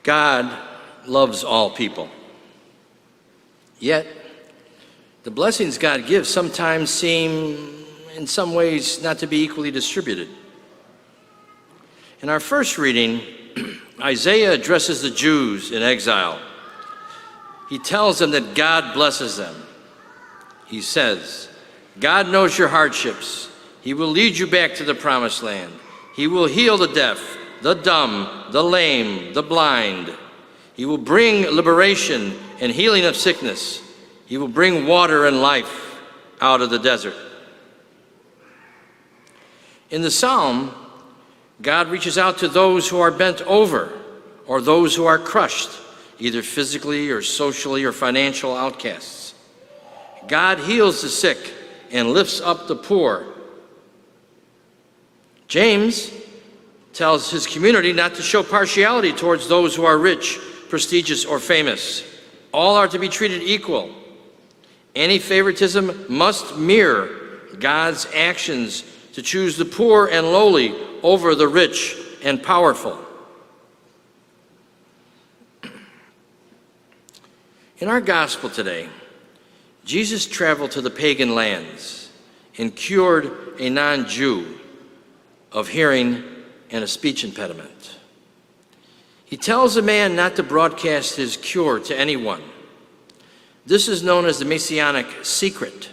God loves all people. Yet, the blessings God gives sometimes seem, in some ways, not to be equally distributed. In our first reading, Isaiah addresses the Jews in exile. He tells them that God blesses them. He says, God knows your hardships. He will lead you back to the promised land. He will heal the deaf, the dumb, the lame, the blind. He will bring liberation and healing of sickness. He will bring water and life out of the desert. In the psalm, God reaches out to those who are bent over or those who are crushed, either physically or socially or financial outcasts. God heals the sick and lifts up the poor. James tells his community not to show partiality towards those who are rich, prestigious, or famous. All are to be treated equal. Any favoritism must mirror God's actions to choose the poor and lowly over the rich and powerful. In our gospel today, Jesus traveled to the pagan lands and cured a non-Jew of hearing and a speech impediment. He tells a man not to broadcast his cure to anyone. This is known as the Messianic secret.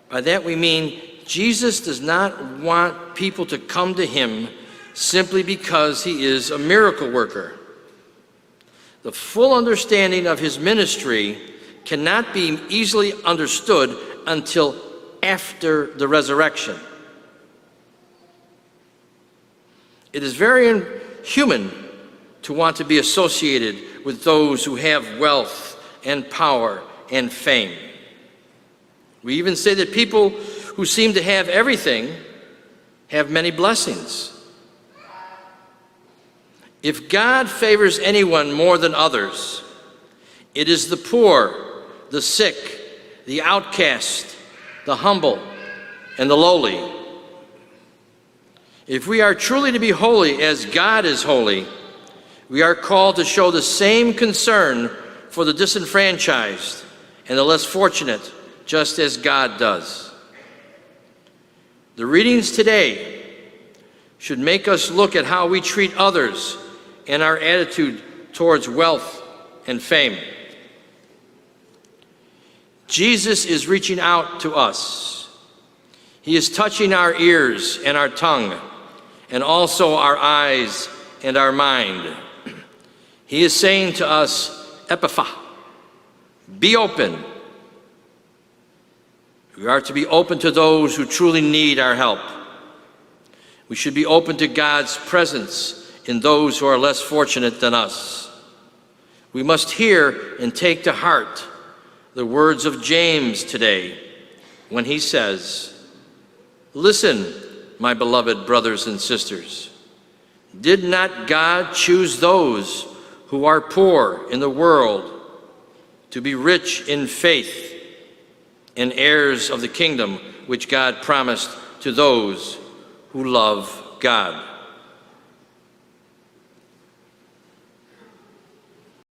By that we mean Jesus does not want people to come to him simply because he is a miracle worker. The full understanding of his ministry cannot be easily understood until after the resurrection. It is very human to want to be associated with those who have wealth and power and fame. We even say that people who seem to have everything have many blessings. If God favors anyone more than others, it is the poor, the sick, the outcast, the humble, and the lowly. If we are truly to be holy as God is holy, we are called to show the same concern for the disenfranchised and the less fortunate, just as God does. The readings today should make us look at how we treat others and our attitude towards wealth and fame. Jesus is reaching out to us. He is touching our ears and our tongue, and also our eyes and our mind. He is saying to us, Epipha, be open. We are to be open to those who truly need our help. We should be open to God's presence in those who are less fortunate than us. We must hear and take to heart the words of James today when he says, listen, my beloved brothers and sisters, did not God choose those who are poor in the world to be rich in faith and heirs of the kingdom which God promised to those who love God?